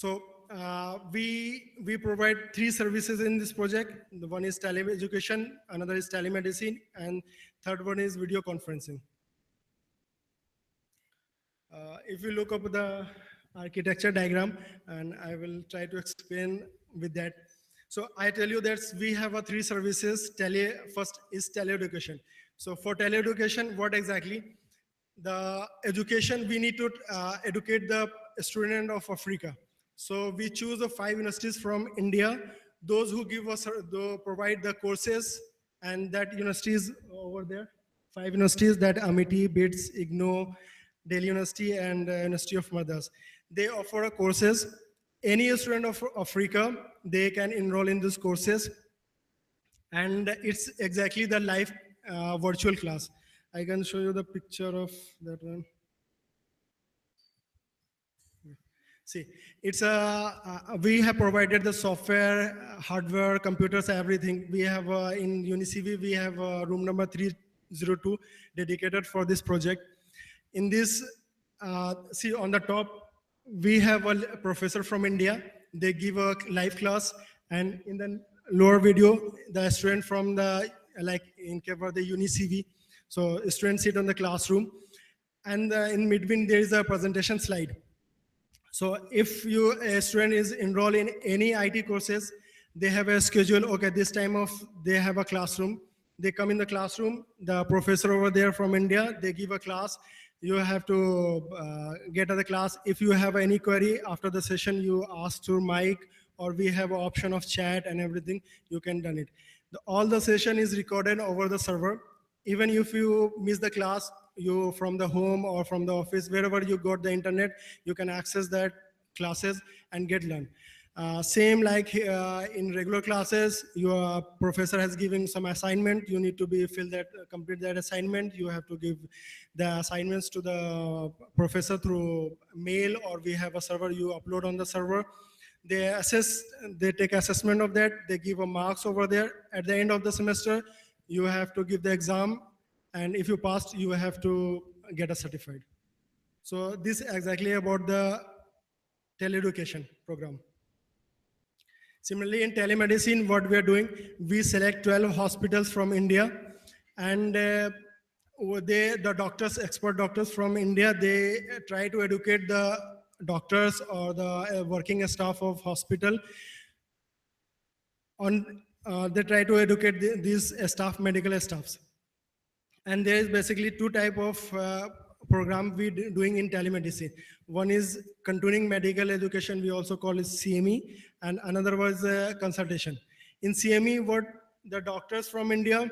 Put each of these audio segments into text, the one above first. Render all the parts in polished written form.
So we provide 3 services in this project. The one is tele-education, another is telemedicine, and third one is video conferencing. If you look up the architecture diagram, and I will try to explain with that. So I tell you that we have 3 services. First is tele-education. So for tele-education, what exactly? The education, we need to educate the student of Africa. So we choose 5 universities from India, those who give us, provide the courses, and that universities over there, 5 universities, that Amity, BITS, IGNO, Delhi University, and University of Madras. They offer courses. Any student of Africa, they can enroll in these courses, and it's exactly the live virtual class. I can show you the picture of that one. See, it's we have provided the software, hardware, computers, everything. We have in UniCV, we have room number 302 dedicated for this project. In this, see on the top, we have a professor from India. They give a live class, and in the lower video, the student from the, like in cover the UniCV. So students sit on the classroom, and in between there is a presentation slide. So if a student is enrolled in any IT courses, they have a schedule. Okay, this time of they have a classroom. They come in the classroom. The professor over there from India, they give a class. You have to get to the class. If you have any query after the session, you ask through mic, or we have an option of chat and everything. You can done it. All the session is recorded over the server. Even if you miss the class, you from the home or from the office, wherever you got the internet, you can access that classes and get learned. Same like in regular classes, your professor has given some assignment. You need to complete that assignment. You have to give the assignments to the professor through mail, or we have a server you upload on the server. They take assessment of that. They give a marks over there. At the end of the semester, you have to give the exam, and if you passed, you have to get a certified. So this is exactly about the teleeducation program. Similarly, in telemedicine, what we are doing, we select 12 hospitals from India, and the doctors, expert doctors from India, they try to educate the doctors or the working staff of hospital on, they try to educate these staff, medical staffs. And there is basically 2 type of program we doing in telemedicine. One is continuing medical education, we also call it CME, and another was consultation. In CME, what the doctors from India,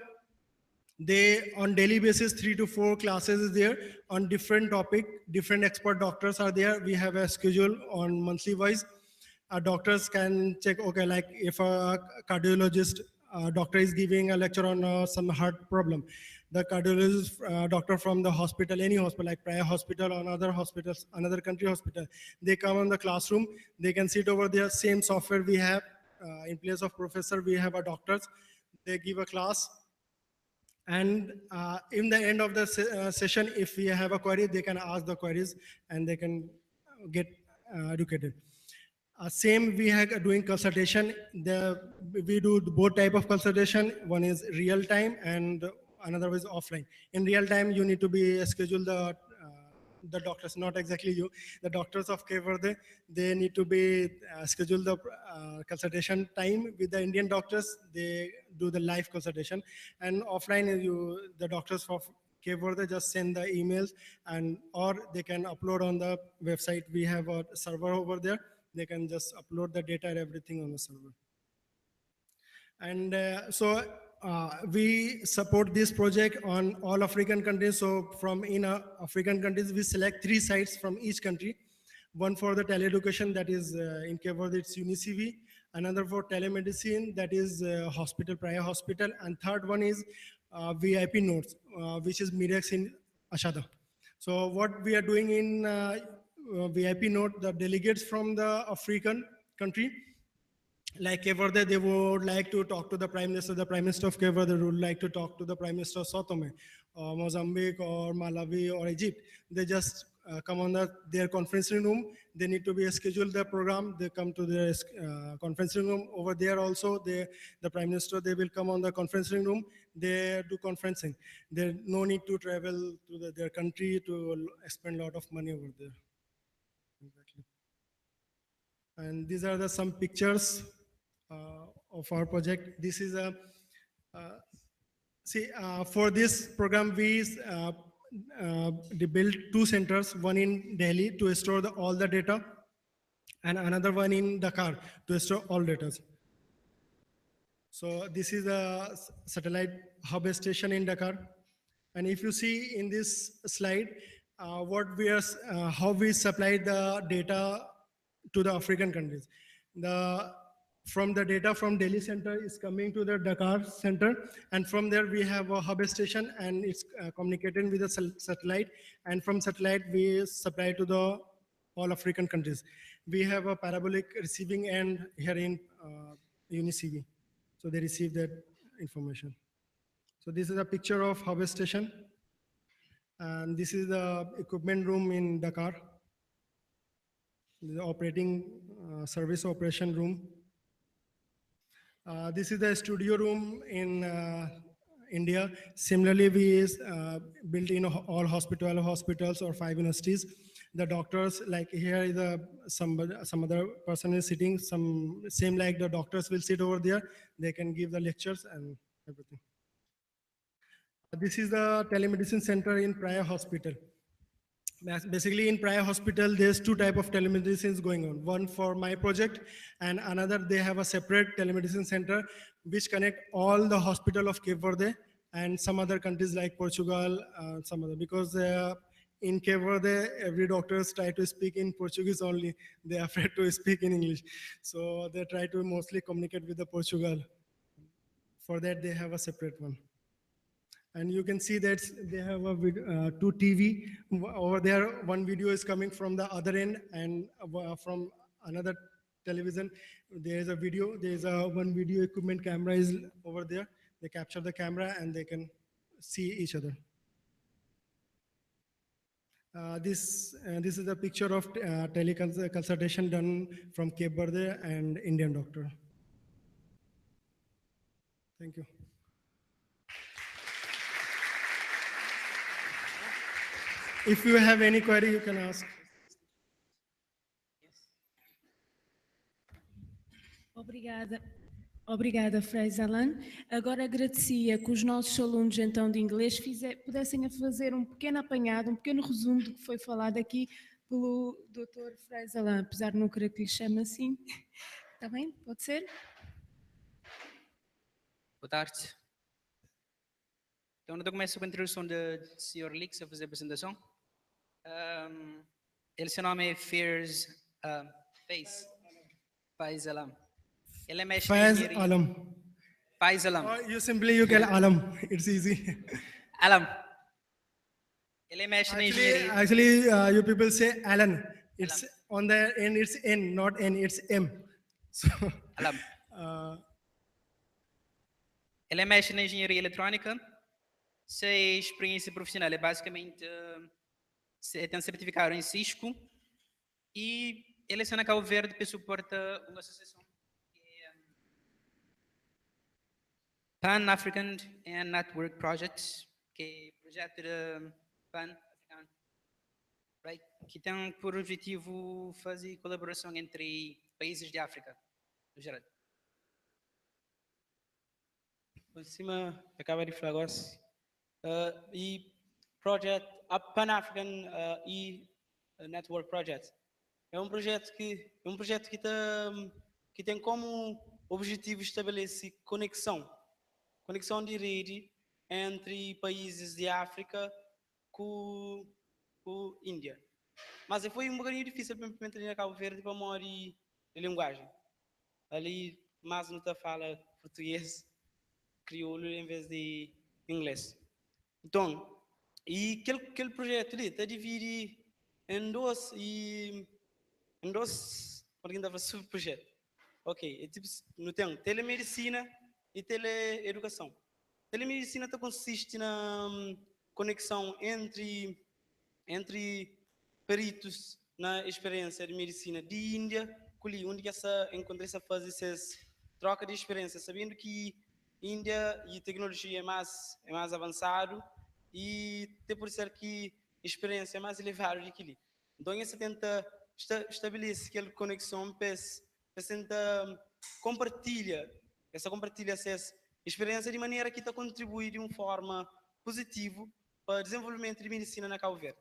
they on daily basis 3 to 4 classes is there on different topic, different expert doctors are there. We have a schedule on monthly wise. Our doctors can check, okay, like if a cardiologist doctor is giving a lecture on some heart problem, the cardiologist doctor from the hospital, any hospital like Praya Hospital or other hospitals, another country hospital, they come in the classroom, they can sit over there. Same software we have in place of professor, we have our doctors, they give a class. And in the end of the session, if we have a query, they can ask the queries and they can get educated. Same we have doing consultation. We do both type of consultation. One is real time and another is offline. In real time, you need to be schedule the doctors, not exactly you, the doctors of Cape Verde, they need to be schedule the consultation time with the Indian doctors. They do the live consultation, and offline the doctors of Cape Verde just send the emails, and or they can upload on the website. We have a server over there. They can just upload the data and everything on the server. And we support this project on all African countries. So from in African countries, we select 3 sites from each country. One for the teleeducation, that is in Cape Verde, it's UniCV. Another for telemedicine, that is hospital, Praya Hospital. And third one is VIP nodes, which is Mirex in Ashada. So what we are doing in VIP node, the delegates from the African country, like Cape Verde, they would like to talk to the Prime Minister. The Prime Minister of Cape Verde would like to talk to the Prime Minister of Sao Tome, or Mozambique, or Malawi, or Egypt. They just come on their conferencing room. They need to be scheduled the program. They come to their conferencing room. Over there also, the Prime Minister, they will come on the conferencing room. They do conferencing. There no need to travel to their country to spend a lot of money over there. Exactly. And these are some pictures of our project. This is a see, for this program, we built two centers, one in Delhi to store all the data, and another one in Dakar to store all data. So this is a satellite hub station in Dakar. And if you see in this slide, how we supply the data to the African countries. From the data from Delhi center is coming to the Dakar center, and from there we have a hub station, and it's communicating with the satellite, and from satellite we supply to the all African countries. We have a parabolic receiving end here in UniCV, so they receive that information. So this is a picture of hub station, and this is the equipment room in Dakar, the operating service operation room. This is the studio room in India. Similarly, we built in all hospitals or 5 universities. The doctors, like here is some other person is sitting, same like the doctors will sit over there. They can give the lectures and everything. This is the telemedicine center in Praya Hospital. Basically, in Praya Hospital, there's two type of telemedicines going on. One for my project, and another they have a separate telemedicine center which connect all the hospital of Cape Verde and some other countries like Portugal, some other, because in Cape Verde, every doctors try to speak in Portuguese only. They are afraid to speak in English. So they try to mostly communicate with the Portugal. For that, they have a separate one. And you can see that they have two TV over there. One video is coming from the other end, and from another television there is a video. There is one video equipment camera is over there. They capture the camera and they can see each other. This is a picture of teleconsultation done from Cape Verde and Indian doctor. Thank you. If you have any query, you can ask. Obrigada, Freisalan. Agora agradecia que os nossos alunos então de inglês pudessem fazer um pequeno apanhado, um pequeno resumo do que foi falado aqui pelo Dr. Freisalan, apesar de não querer que lhe chame assim. Está bem? Pode ser? Boa tarde. Então, eu começo com a introdução do Sr. Lix a fazer a apresentação. Seu nome é Faiz Alam. Ele é mestre em engenharia. Faiz Alam. You can Alam. It's easy. Alam. Ele é mestre em engenharia. Actually, you people say Alan. It's Alam. On the end, it's N, not N, it's M. So, Alam. Ele é mestre em engenharia eletrônica. Sua experiência profissional é basicamente tem certificado em Cisco e ele é na Cabo Verde que suporta uma associação que é Pan-African and Network Projects, que é o projeto de Pan-African, right? Que tem por objetivo fazer colaboração entre países de África, no geral. Por cima, acaba de falar e project Pan-African Network Project é um projeto que tem como objetivo estabelecer conexão de rede entre países de África com Índia. Mas foi um bocadinho difícil para implementar em Cabo Verde para uma de linguagem. Ali mais não está fala português, crioulo em vez de inglês. Então, e aquele projeto ali está dividido em dois subprojetos. Ok, é tipo, não tem telemedicina e teleeducação. Telemedicina consiste na conexão entre peritos na experiência de medicina de Índia, onde essa encontrei essa fase essas troca de experiência, sabendo que Índia e tecnologia é mais avançado e tem por ser que experiência é mais elevada do que ali. Então, você tenta estabelecer aquela conexão, tenta compartilha essa experiência de maneira que está contribuir de uma forma positiva para o desenvolvimento de medicina na Cabo Verde.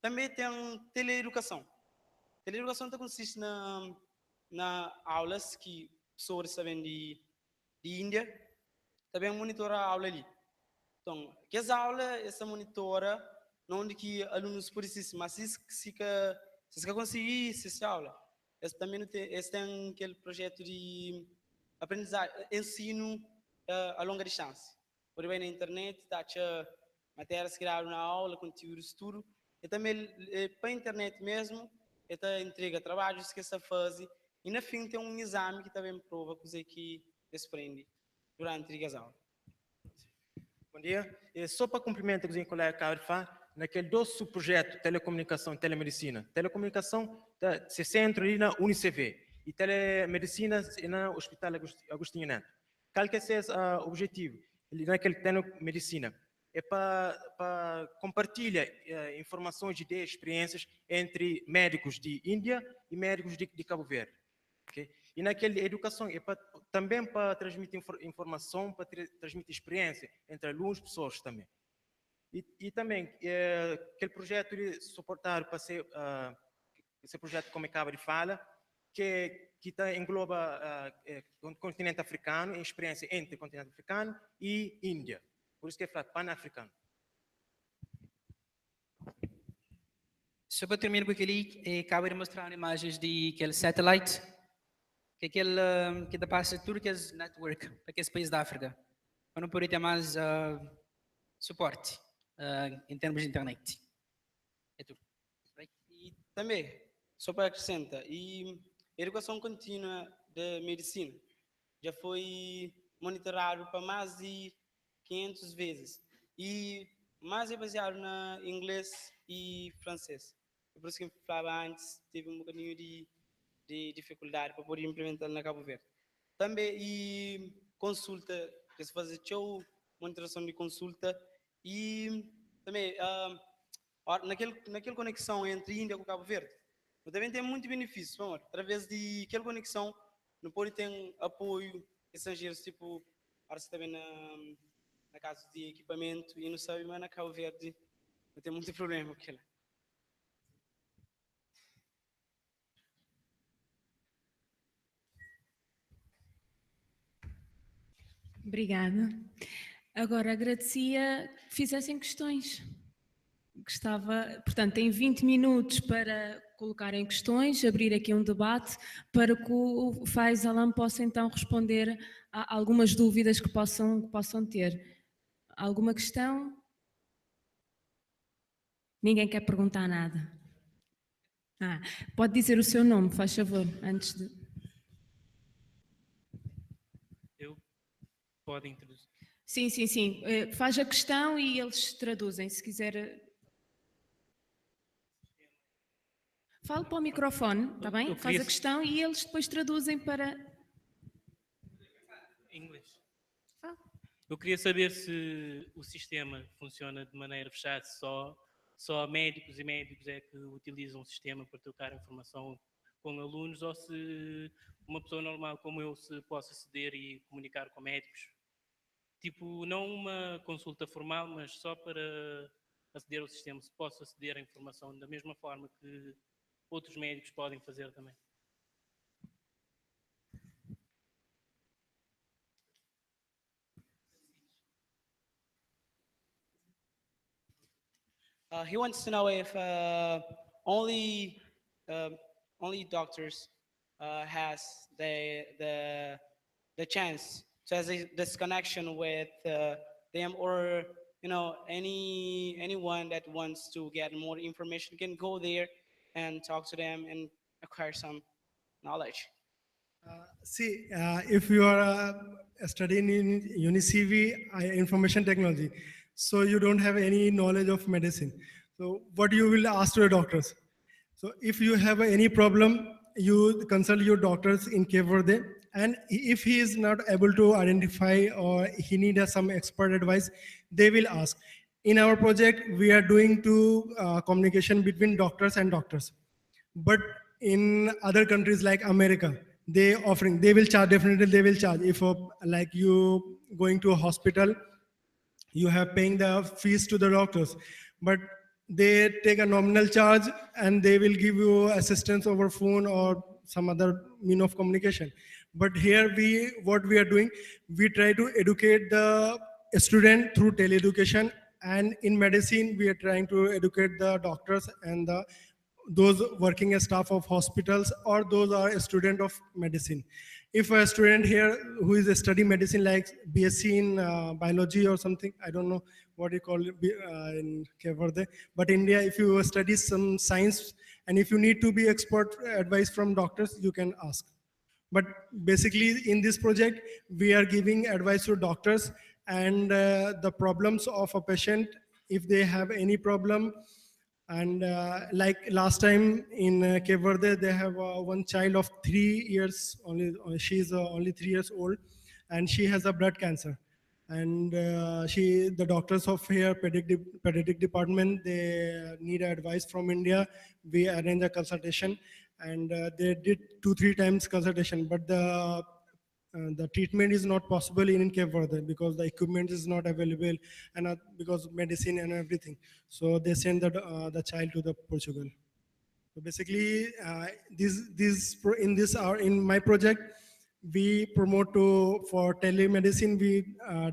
Também tem teleeducação. Teleeducação consiste na aulas que pessoas sabem de Índia, também monitora a aula ali. Então, que essa aula, essa monitora, onde que alunos podem se mas se conseguir essa aula, esse também tem aquele projeto de aprendizagem, ensino a longa distância. Por bem na internet, tá matérias criadas na aula, conteúdo de estudo, e também para a internet mesmo, ele entrega trabalhos que essa fase, e na fim tem um exame que também prova coisa que se aprende durante as aulas. Bom dia. Só para cumprimentar o colega Carfa, naquele doce projeto telecomunicação e telemedicina. Telecomunicação se centra ali na UniCV e telemedicina na Hospital Agostinho Neto. Qual que é o objetivo? Naquele telemedicina é para compartilhar informações, ideias, experiências entre médicos de Índia e médicos de Cabo Verde. Okay? E naquela educação é também para transmitir informação, para transmitir experiência entre alunos e pessoas também. E também, aquele projeto de suportar para ser, esse projeto, como acaba de falar, que engloba o continente africano, a experiência entre o continente africano e Índia. Por isso que é pan-africano. Só para terminar com aquele, acaba de mostrar imagens de aquele satellite, que passa tudo que é network para aqueles países da África, para não poder ter mais suporte em termos de internet. É tudo. E também, só para acrescentar, e a educação contínua da medicina já foi monitorado para mais de 500 vezes e mais é baseado na inglês e francês. É por isso que eu falava antes, teve um bocadinho de dificuldade para poder implementar na Cabo Verde. Também e consulta, que se faz monitoração de consulta e também naquela conexão entre Índia e Cabo Verde. Também tem muito benefício, através de aquela conexão, não pode ter apoio estrangeiro, tipo, parece também na casa de equipamento e não sabe, mas na Cabo Verde não tem muito problema com aquilo. Obrigada. Agora agradecia que fizessem questões. Gostava, portanto, tem 20 minutos para colocarem questões, abrir aqui um debate para que o Faisalan possa então responder a algumas dúvidas que possam ter. Alguma questão? Ninguém quer perguntar nada. Pode dizer o seu nome, faz favor, antes de... Eu posso introduzir. Sim. Faz a questão e eles traduzem, se quiser. Fale para o microfone, está bem? Faz a questão e eles depois traduzem para... Em inglês. Eu queria saber se o sistema funciona de maneira fechada, só médicos e médicos é que utilizam o sistema para trocar informação com alunos, ou se uma pessoa normal como eu se possa aceder e comunicar com médicos. Tipo, não uma consulta formal, mas só para aceder ao sistema, se posso aceder à informação da mesma forma que outros médicos podem fazer também. He wants to know if only doctors has the chance to have this connection with them, or anyone that wants to get more information can go there and talk to them and acquire some knowledge. If you are studying in UniCV information technology, so you don't have any knowledge of medicine. So what you will ask to your doctors? So if you have any problem, you consult your doctors in Cape Verde. And if he is not able to identify or he needs some expert advice, they will ask. In our project, we are doing communication between doctors and doctors. But in other countries like America, they will charge, definitely they will charge. If like you going to a hospital, you have paying the fees to the doctors, but they take a nominal charge and they will give you assistance over phone or some other mean of communication. But here what we are doing, we try to educate the student through teleeducation, and in medicine we are trying to educate the doctors and those working as staff of hospitals, or those are a student of medicine. If a student here who is a study medicine, like BSc in biology or something, I don't know what you call it in Cape Verde, but India, if you study some science and if you need to be expert advice from doctors, you can ask. But basically in this project, we are giving advice to doctors, and the problems of a patient, if they have any problem. And like last time in Cape Verde, they have one child of 3 years, she is only 3 years old, and she has a blood cancer. And the doctors of here, pediatric department, they need advice from India. We arrange a consultation, and they did 2-3 times consultation, but the treatment is not possible in Cape Verde because the equipment is not available, and because of medicine and everything. So they send the child to the Portugal. So basically, in my project, we promote for telemedicine. We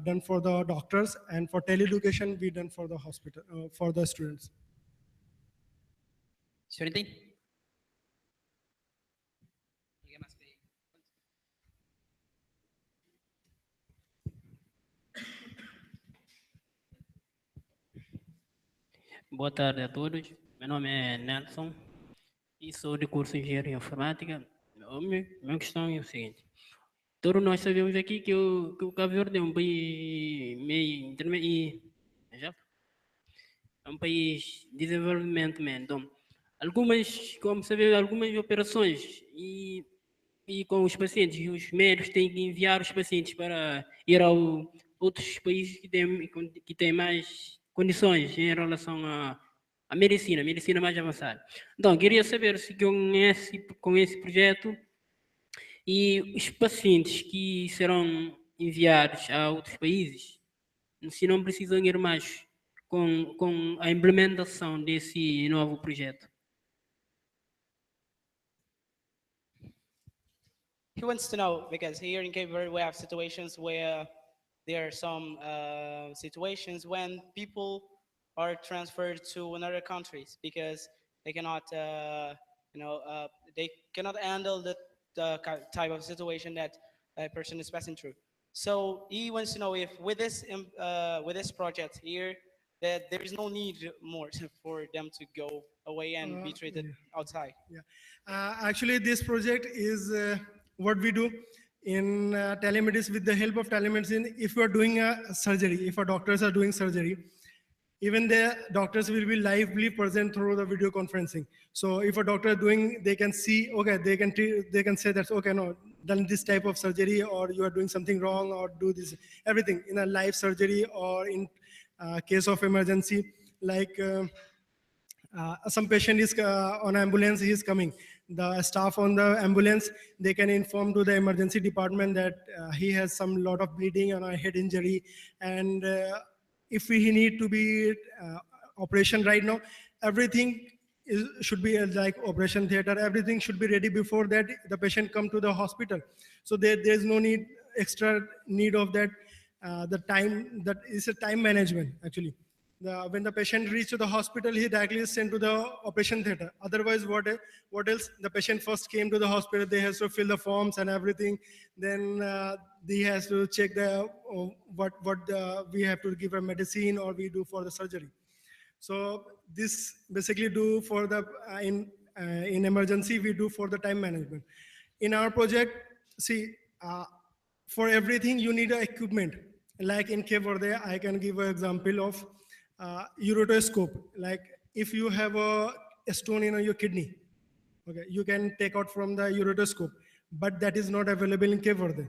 done for the doctors, and for teleeducation we done for the hospital, for the students. Senhor tem? Boa tarde a todos. Meu nome é Nelson e sou de curso de Engenharia Informática. Minha questão é o seguinte. Todos nós sabemos aqui que o Cabo Verde é um país meio intermédio. Já? É um país de desenvolvimento. Então, como sabemos, algumas operações e com os pacientes, os médicos têm que enviar os pacientes para ir a outros países que têm mais condições em relação à medicina mais avançada. Então, queria saber se com esse projeto e os pacientes que serão enviados a outros países, se não precisam ir mais com a implementação desse novo projeto. He wants to know because here in Cape Verde we have situations where there are some situations when people are transferred to another countries because they cannot, they cannot handle the type of situation that a person is passing through. So he wants to know if with this project here that there is no need more for them to go away and be treated outside. Yeah. Actually, this project is what we do in telemedicine. With the help of telemedicine, if you are doing a surgery, if our doctors are doing surgery, even the doctors will be lively present through the video conferencing. So if a doctor is doing, they can see, okay, they can say that, okay, no, done this type of surgery, or you are doing something wrong, or do this, everything in a live surgery, or in case of emergency, like some patient is on ambulance, he is coming. The staff on the ambulance, they can inform to the emergency department that he has some lot of bleeding and a head injury, and if he need to be operation right now, everything should be like operation theater. Everything should be ready before that the patient come to the hospital. So there's no extra need of that. The time, that is a time management actually. When the patient reaches to the hospital, he directly is sent to the operation theater. Otherwise, what else? The patient first came to the hospital, they have to fill the forms and everything. Then he has to check what we have to give a medicine or we do for the surgery. So this basically do for the in emergency, we do for the time management. In our project, see, for everything you need equipment. Like in Cape Verde, I can give an example of urotoscope. Like if you have a a stone in your kidney. Okay, you can take out from the ureteroscope, but that is not available in Cape Verde.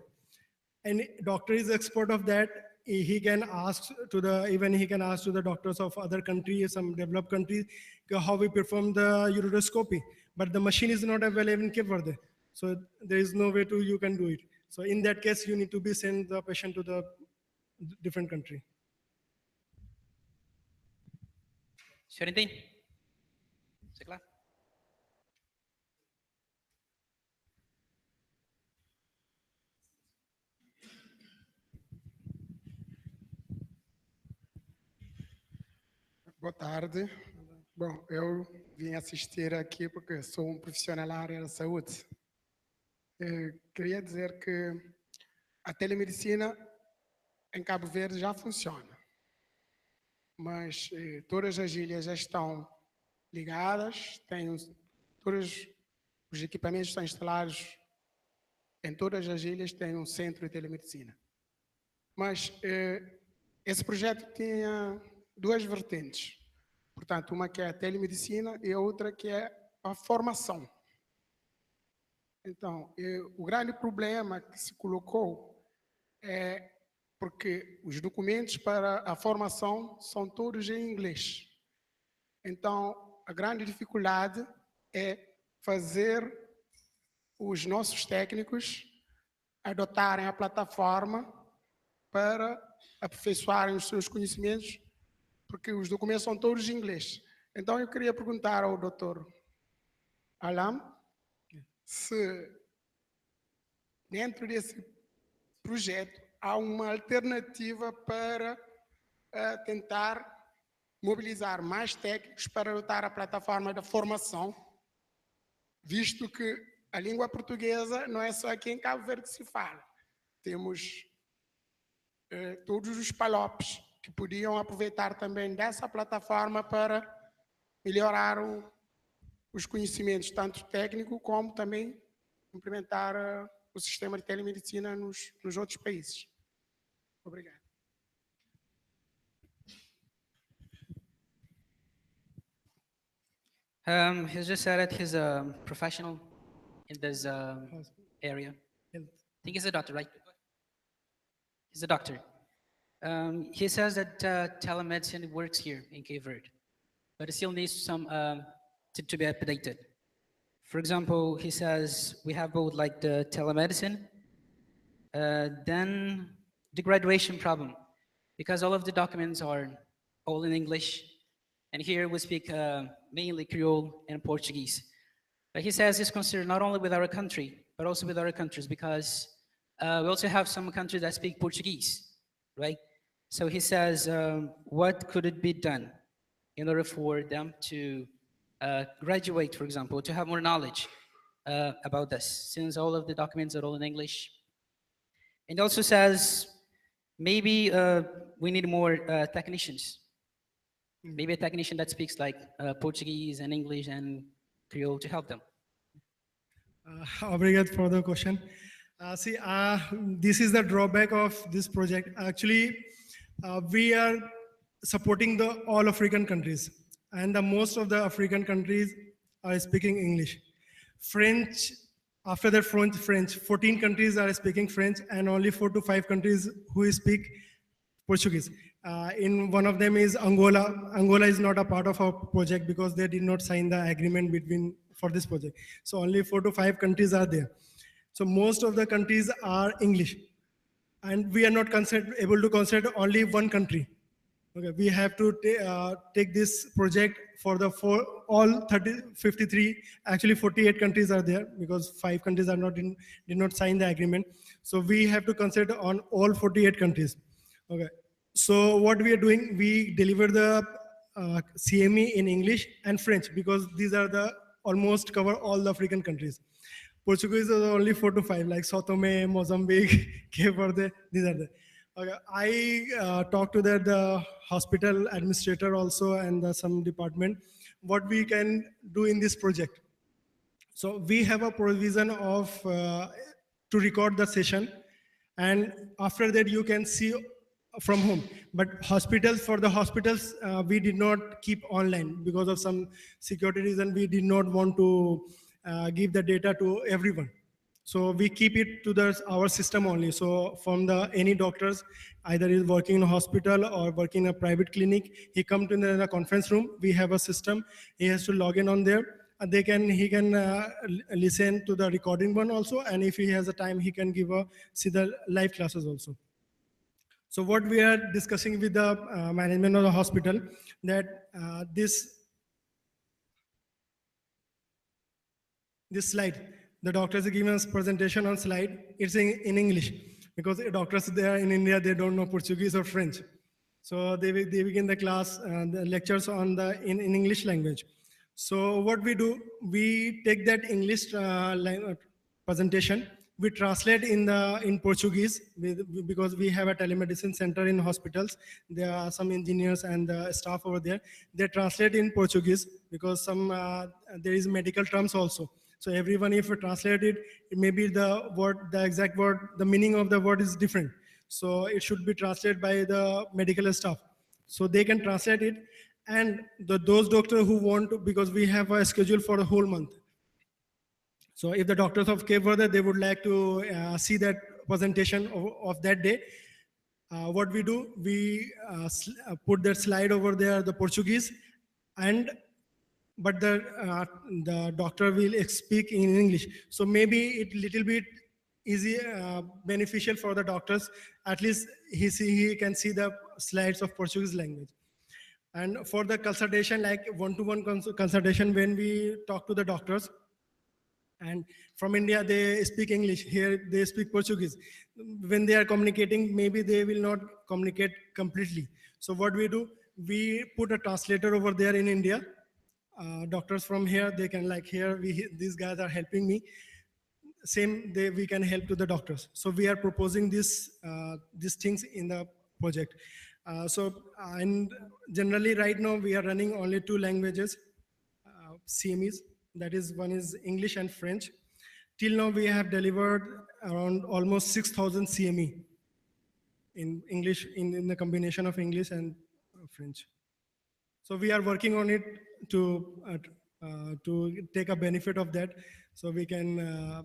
And doctor is expert of that. He can ask to the, even he can ask to the doctors of other countries, some developed countries, how we perform the ureteroscopy. But the machine is not available in Cape Verde. So there is no way to, you can do it. So in that case, you need to be send the patient to the different country. Fiorentin, sei lá. Boa tarde. Bom, eu vim assistir aqui porque sou um profissional na área da saúde. Queria dizer que a telemedicina em Cabo Verde já funciona, mas todas as ilhas já estão ligadas, todos os equipamentos estão instalados em todas as ilhas, tem um centro de telemedicina. Mas esse projeto tinha duas vertentes. Portanto, uma que é a telemedicina e a outra que é a formação. Então, o grande problema que se colocou é porque os documentos para a formação são todos em inglês. Então, a grande dificuldade é fazer os nossos técnicos adotarem a plataforma para aperfeiçoarem os seus conhecimentos, porque os documentos são todos em inglês. Então, eu queria perguntar ao Dr. Alam se dentro desse projeto há uma alternativa para tentar mobilizar mais técnicos para adotar a plataforma da formação, visto que a língua portuguesa não é só aqui em Cabo Verde que se fala. Temos todos os palopes que podiam aproveitar também dessa plataforma para melhorar os conhecimentos, tanto técnico como também implementar o sistema de telemedicina nos outros países. Obrigado. He's just said that he's a professional in this area. I think he's a doctor, right? He's a doctor. He says that telemedicine works here in Cape Verde, but it still needs some to be updated. For example, he says we have both like the telemedicine, then the graduation problem, because all of the documents are all in English, and here we speak mainly Creole and Portuguese. But he says it's considered not only with our country, but also with other countries, because we also have some countries that speak Portuguese, right? So he says, what could it be done in order for them to graduate, for example, to have more knowledge about this, since all of the documents are all in English. And also says, maybe we need more technicians. Maybe a technician that speaks like Portuguese and English and Creole to help them. Obrigado for the question. This is the drawback of this project. Actually, we are supporting the all African countries, and the most of the African countries are speaking English. French, after that French, 14 countries are speaking French, and only 4 to 5 countries who speak Portuguese. In one of them is Angola. Angola is not a part of our project because they did not sign the agreement for this project. So only 4 to 5 countries are there. So most of the countries are English, and we are not able to consider only one country. Okay, we have to take this project for all 53, actually 48 countries are there because 5 countries are did not sign the agreement. So we have to consider on all 48 countries. Okay, so what we are doing, we deliver the CME in English and French because these are the almost cover all the African countries. Portuguese is only 4 to 5, like Sao Tome, Mozambique, Cape Verde, these are there. Okay, I talked to the hospital administrator also and some department, what we can do in this project. So we have a provision of to record the session, and after that you can see from home. But hospitals, for the hospitals, we did not keep online because of some security reason. We did not want to give the data to everyone. So we keep it to our system only. So from the any doctors, either is working in a hospital or working in a private clinic, he come to the conference room. We have a system. He has to log in on there. And he can listen to the recording one also. And if he has a time, he can see the live classes also. So what we are discussing with the management of the hospital, that this slide, the doctors are giving us presentation on slide, it's in English, because the doctors there in India, they don't know Portuguese or French. So they begin the class, the lectures in English language. So what we do, we take that English presentation, we translate in Portuguese, because we have a telemedicine center in hospitals. There are some engineers and staff over there. They translate in Portuguese, because there is medical terms also. So everyone, if you translate it, maybe the exact word, the meaning of the word is different. So it should be translated by the medical staff. So they can translate it. And those doctors who want to, because we have a schedule for the whole month. So if the doctors of Cape Verde, they would like to see that presentation of that day, what we do, we put that slide over there, the Portuguese, but the doctor will speak in English. So maybe it little bit easy, beneficial for the doctors. At least he can see the slides of Portuguese language. And for the consultation, like one-to-one consultation, when we talk to the doctors, and from India, they speak English. Here, they speak Portuguese. When they are communicating, maybe they will not communicate completely. So what we do, we put a translator over there in India. Doctors from here, they can these guys are helping me. Same, we can help to the doctors. So we are proposing these things in the project. And generally right now, we are running only 2 languages, CMEs. That is, one is English and French. Till now, we have delivered around almost 6,000 CME in English, in the combination of English and French. So we are working on it to take a benefit of that. So we can,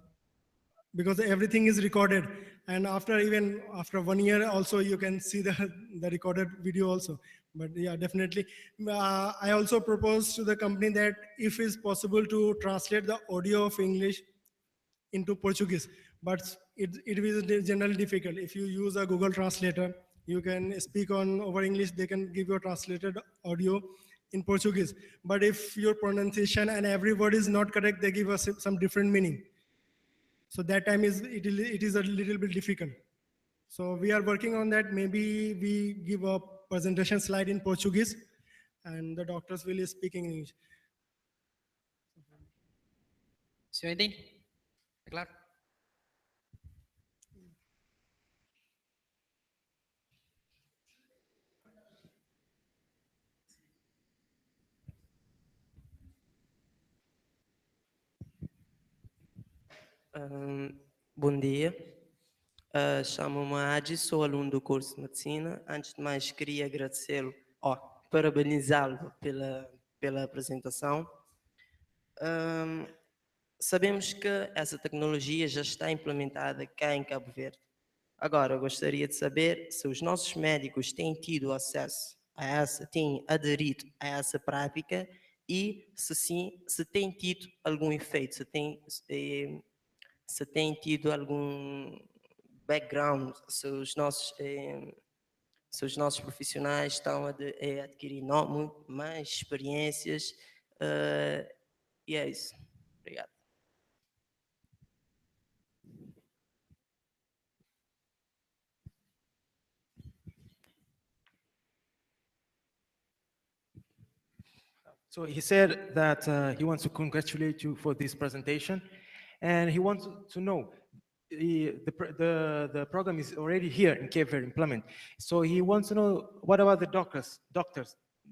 because everything is recorded, and after 1 year also, you can see the recorded video also. But yeah, definitely. I also propose to the company that if it's possible to translate the audio of English into Portuguese, but it is generally difficult. If you use a Google Translator, you can speak over English, they can give you a translated audio in Portuguese. But if your pronunciation and every word is not correct, they give us some different meaning. So that time it is a little bit difficult. So we are working on that. Maybe we give a presentation slide in Portuguese, and the doctors will speak in English. Senhor entende? É claro? Bom dia. Chamo-me Adi, sou aluno do curso de Medicina. Antes de mais, queria agradecê-lo, parabenizá-lo pela apresentação. Sabemos que essa tecnologia já está implementada cá em Cabo Verde. Agora, eu gostaria de saber se os nossos médicos têm tido acesso têm aderido a essa prática e, se sim, se tem tido algum efeito, se tem tido algum background, se os nossos profissionais estão a adquirir muito mais experiências. E é isso. Obrigado. So he said that he wants to congratulate you for this presentation, and he wants to know the program is already here in Cape Verde implemented. So he wants to know, what about the doctors?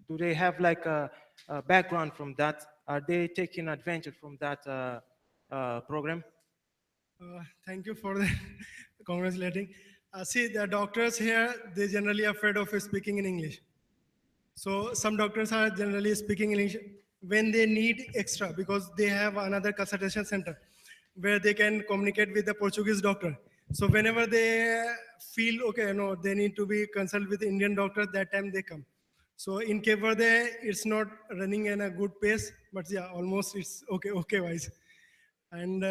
Do they have like a background from that? Are they taking advantage from that program? Thank you for the congratulating. See, the doctors here, they generally afraid of speaking in English. So some doctors are generally speaking English when they need extra because they have another consultation center where they can communicate with the Portuguese doctor. So whenever they feel okay, no, they need to be consulted with Indian doctor, that time they come. So in Cape Verde, it's not running in a good pace, but yeah, almost it's okay wise. And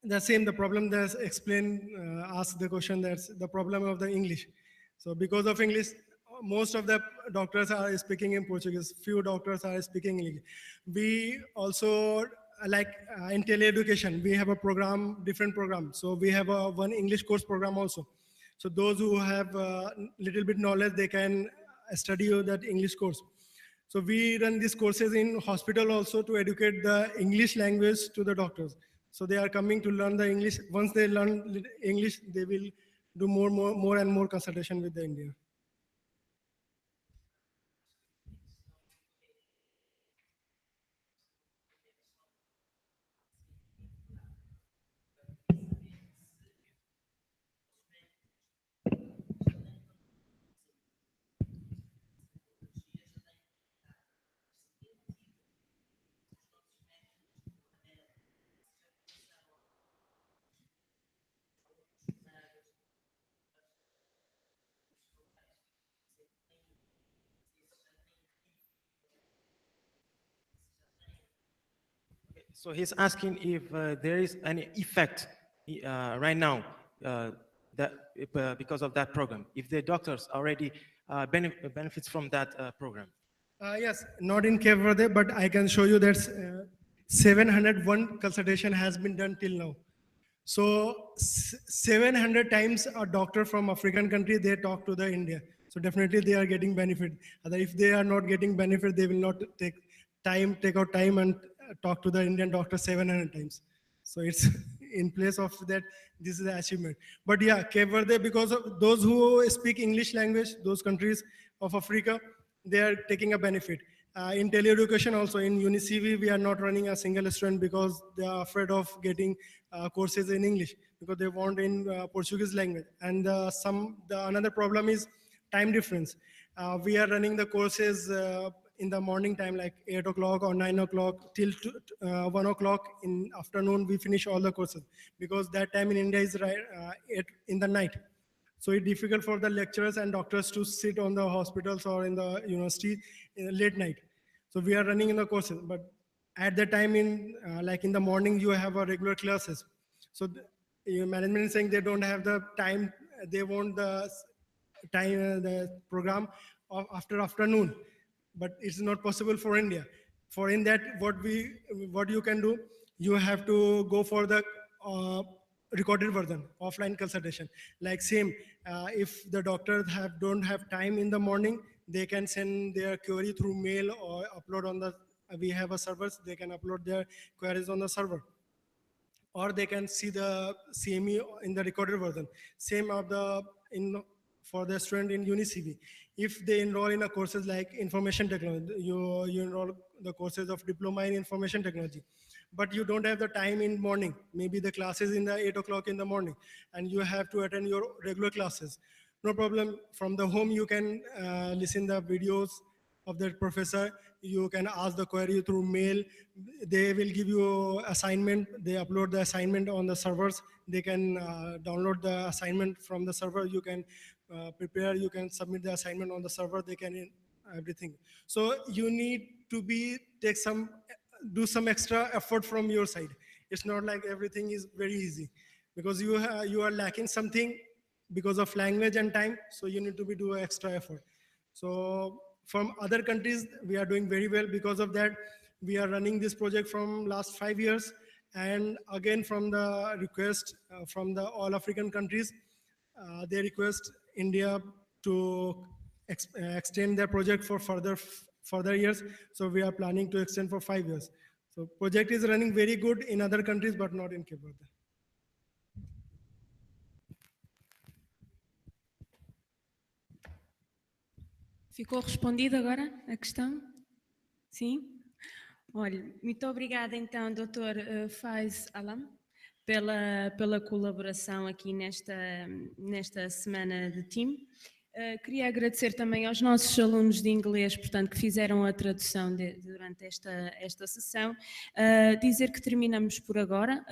the same, the problem that's explained, ask the question, that's the problem of the English. So because of English, most of the doctors are speaking in Portuguese, few doctors are speaking English. We also, like in tele-education, we have a program, different program. So we have a one English course program also. So those who have little bit knowledge, they can study that English course. So we run these courses in hospital also to educate the English language to the doctors. So they are coming to learn the English. Once they learn English, they will do more and more consultation with the Indian. So he's asking if there is any effect right now that because of that program, if the doctors already benefits from that program. Yes, not in Cape Verde, but I can show you that 701 consultation has been done till now. So 700 times a doctor from African country, they talk to the India. So definitely they are getting benefit. Other if they are not getting benefit, they will not take out time and talk to the Indian doctor 700 times. So it's in place of that, this is the achievement. But yeah, Cape Verde, because of those who speak English language, those countries of Africa, they are taking a benefit. In tele-education also, in UniCV, we are not running a single student because they are afraid of getting courses in English because they want in Portuguese language. And another problem is time difference. We are running the courses in the morning time, like 8 o'clock or 9 o'clock till 1 o'clock in afternoon, we finish all the courses because that time in India is 8 in the night. So it's difficult for the lecturers and doctors to sit on the hospitals or in the university in late night. So we are running in the courses, but at the time in like in the morning, you have a regular classes. So your management is saying they don't have the time, they want the time, the program of after afternoon, but it's not possible for India. For in that, what you can do, you have to go for the recorded version, offline consultation. Like same, if the doctors don't have time in the morning, they can send their query through mail or upload on the, we have a servers, they can upload their queries on the server. Or they can see the CME in the recorded version. Same of the, for the student in UniCV. If they enroll in a courses like information technology, you enroll the courses of diploma in information technology, but you don't have the time in morning. Maybe the classes in the 8 o'clock in the morning, and you have to attend your regular classes. No problem. From the home, you can listen the videos of that professor. You can ask the query through mail. They will give you assignment. They upload the assignment on the servers. They can download the assignment from the server. You can prepare, you can submit the assignment on the server. They can everything. So you need to do some extra effort from your side. It's not like everything is very easy because you are lacking something because of language and time. So you need to do extra effort. So from other countries, we are doing very well because of that. We are running this project from last 5 years. And again, from the request from the all African countries, they request India to extend their project for further years. So we are planning to extend for 5 years. So project is running very good in other countries, but not in Cape Verde. Ficou respondida agora a questão? Sim? Olha, muito obrigada então, Dr. Faiz Alam. pela colaboração aqui nesta semana de team. Queria agradecer também aos nossos alunos de inglês, portanto, que fizeram a tradução durante esta sessão. Dizer que terminamos por agora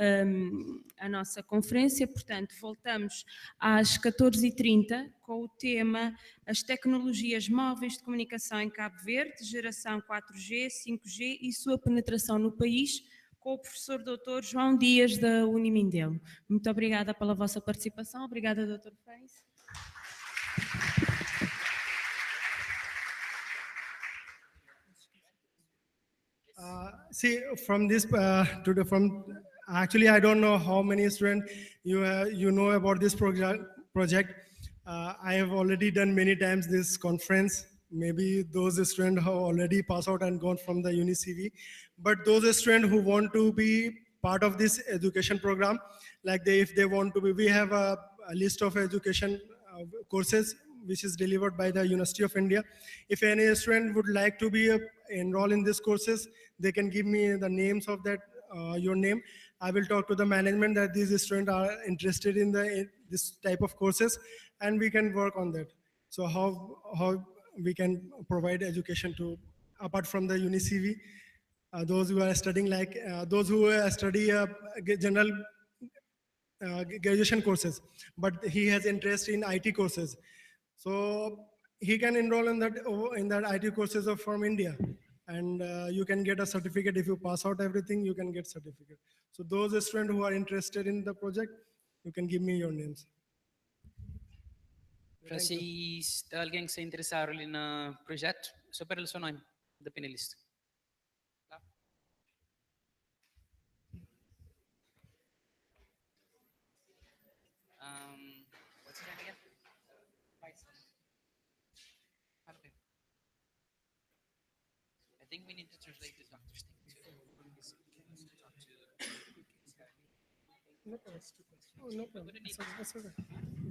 a nossa conferência, portanto, voltamos às 14h30 com o tema As tecnologias móveis de comunicação em Cabo Verde, geração 4G, 5G e sua penetração no país, com o professor Dr. João Dias da Unimindelo. Muito obrigada pela vossa participação. Obrigada, Dr. Freitas. See, from this actually, I don't know how many students you know about this project. I have already done many times this conference. Maybe those students have already passed out and gone from the UniCV. But those students who want to be part of this education program, like if they want to be, we have a list of education courses which is delivered by the University of India. If any student would like to be enroll in these courses, they can give me the names of that, your name. I will talk to the management that these students are interested in this type of courses, and we can work on that. So how we can provide education to, apart from the UniCV, those who are studying, like those who study general graduation courses, but he has interest in IT courses. So he can enroll in that IT courses from India, and you can get a certificate. If you pass out everything, you can get certificate. So those students who are interested in the project, you can give me your names. Para se alguém se interessar ali no projeto, só para o seu nome da panelista. What's his name again? I think we need to translate the doctor's thing too. No problem. No problem. That's okay.